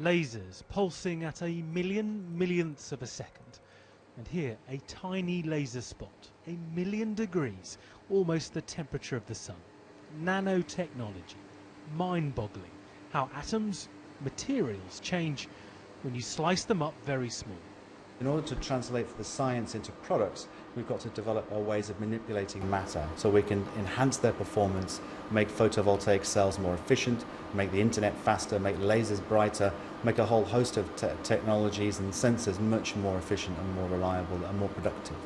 Lasers pulsing at a millionths of a second. And here, a tiny laser spot, 1,000,000 degrees, almost the temperature of the sun. Nanotechnology, mind-boggling, how atoms, materials change when you slice them up very small. In order to translate the science into products, we've got to develop our ways of manipulating matter so we can enhance their performance, make photovoltaic cells more efficient, make the internet faster, make lasers brighter, make a whole host of technologies and sensors much more efficient and more reliable and more productive.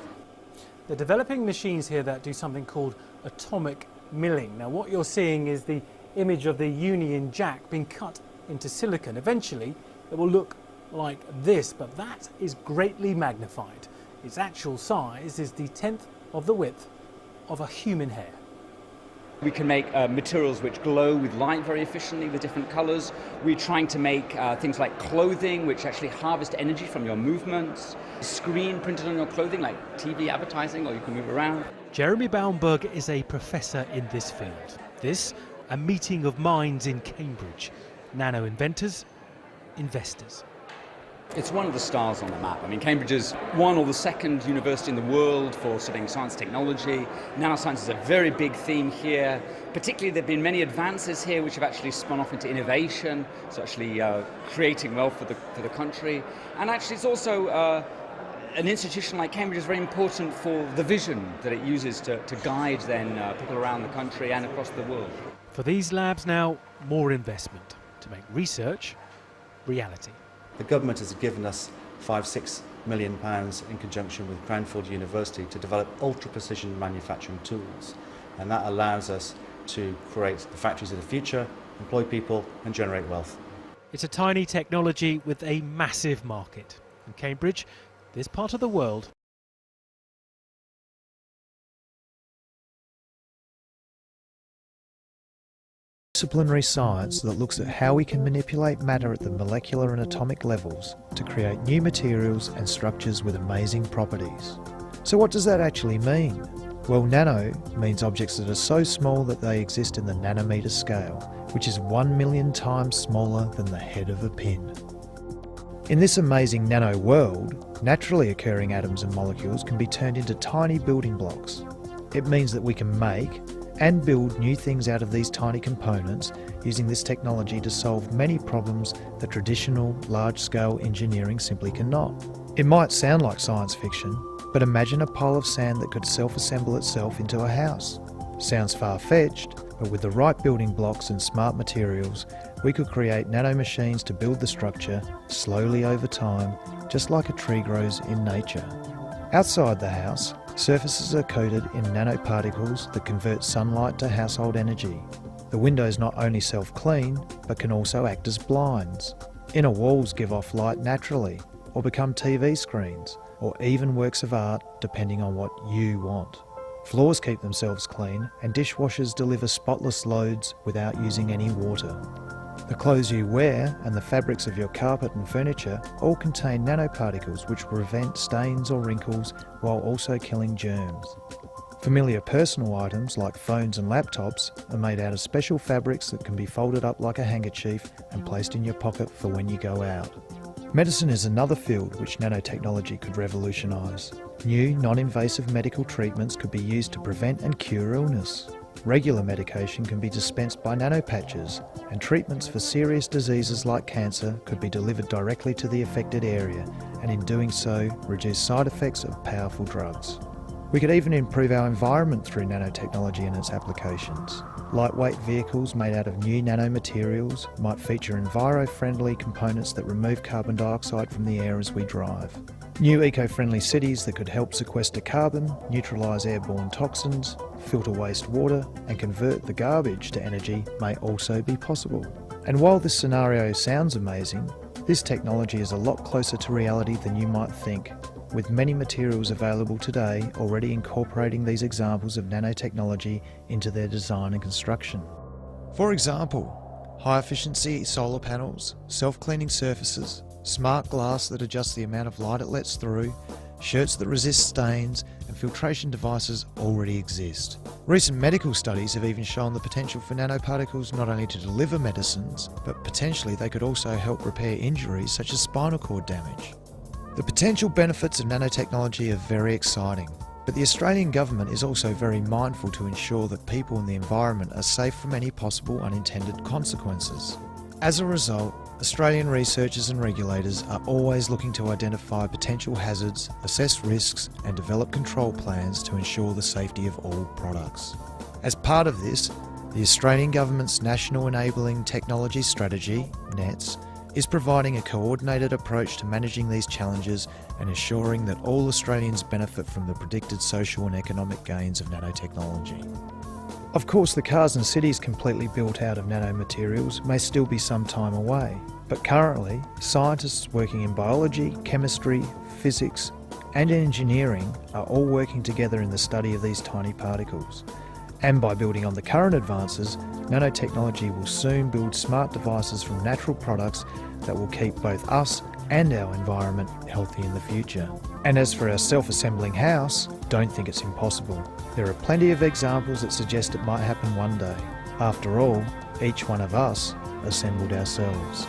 They're developing machines here that do something called atomic milling. Now what you're seeing is the image of the Union Jack being cut into silicon. Eventually it will look like this, but that is greatly magnified. Its actual size is the 1/10 of the width of a human hair. We can make materials which glow with light very efficiently with different colours. We're trying to make things like clothing which actually harvest energy from your movements. Screen printed on your clothing like TV advertising, or you can move around. Jeremy Baumberg is a professor in this field. This, a meeting of minds in Cambridge. Nano inventors, investors. It's one of the stars on the map. I mean, Cambridge is one or the second university in the world for studying science technology. Nanoscience is a very big theme here. Particularly, there have been many advances here which have actually spun off into innovation, so actually creating wealth for the country. And actually, it's also an institution like Cambridge is very important for the vision that it uses to guide then people around the country and across the world. For these labs now, more investment to make research reality. The government has given us £5–6 million in conjunction with Cranfield University to develop ultra-precision manufacturing tools, and that allows us to create the factories of the future, employ people and generate wealth. It's a tiny technology with a massive market. In Cambridge, this part of the world, disciplinary science that looks at how we can manipulate matter at the molecular and atomic levels to create new materials and structures with amazing properties. So what does that actually mean? Well, nano means objects that are so small that they exist in the nanometer scale, which is 1,000,000 times smaller than the head of a pin. In this amazing nano world, naturally occurring atoms and molecules can be turned into tiny building blocks. It means that we can make and build new things out of these tiny components using this technology to solve many problems that traditional large-scale engineering simply cannot. It might sound like science fiction, but imagine a pile of sand that could self-assemble itself into a house. Sounds far-fetched, but with the right building blocks and smart materials, we could create nanomachines to build the structure slowly over time, just like a tree grows in nature. Outside the house, surfaces are coated in nanoparticles that convert sunlight to household energy. The windows not only self-clean, but can also act as blinds. Inner walls give off light naturally, or become TV screens, or even works of art, depending on what you want. Floors keep themselves clean, and dishwashers deliver spotless loads without using any water. The clothes you wear and the fabrics of your carpet and furniture all contain nanoparticles which prevent stains or wrinkles while also killing germs. Familiar personal items like phones and laptops are made out of special fabrics that can be folded up like a handkerchief and placed in your pocket for when you go out. Medicine is another field which nanotechnology could revolutionise. New, non-invasive medical treatments could be used to prevent and cure illness. Regular medication can be dispensed by nanopatches, and treatments for serious diseases like cancer could be delivered directly to the affected area, and in doing so, reduce side effects of powerful drugs. We could even improve our environment through nanotechnology and its applications. Lightweight vehicles made out of new nanomaterials might feature enviro-friendly components that remove carbon dioxide from the air as we drive. New eco-friendly cities that could help sequester carbon, neutralise airborne toxins, filter wastewater and convert the garbage to energy may also be possible. And while this scenario sounds amazing, this technology is a lot closer to reality than you might think, with many materials available today already incorporating these examples of nanotechnology into their design and construction. For example, high-efficiency solar panels, self-cleaning surfaces, smart glass that adjusts the amount of light it lets through, shirts that resist stains, and filtration devices already exist. Recent medical studies have even shown the potential for nanoparticles not only to deliver medicines, but potentially they could also help repair injuries such as spinal cord damage. The potential benefits of nanotechnology are very exciting, but the Australian government is also very mindful to ensure that people and the environment are safe from any possible unintended consequences. As a result, Australian researchers and regulators are always looking to identify potential hazards, assess risks, and develop control plans to ensure the safety of all products. As part of this, the Australian Government's National Enabling Technology Strategy, NETS, is providing a coordinated approach to managing these challenges and ensuring that all Australians benefit from the predicted social and economic gains of nanotechnology. Of course, the cars and cities completely built out of nanomaterials may still be some time away, but currently, scientists working in biology, chemistry, physics, and engineering are all working together in the study of these tiny particles. And by building on the current advances, nanotechnology will soon build smart devices from natural products that will keep both us and our environment healthy in the future. And as for our self-assembling house, don't think it's impossible. There are plenty of examples that suggest it might happen one day. After all, each one of us assembled ourselves.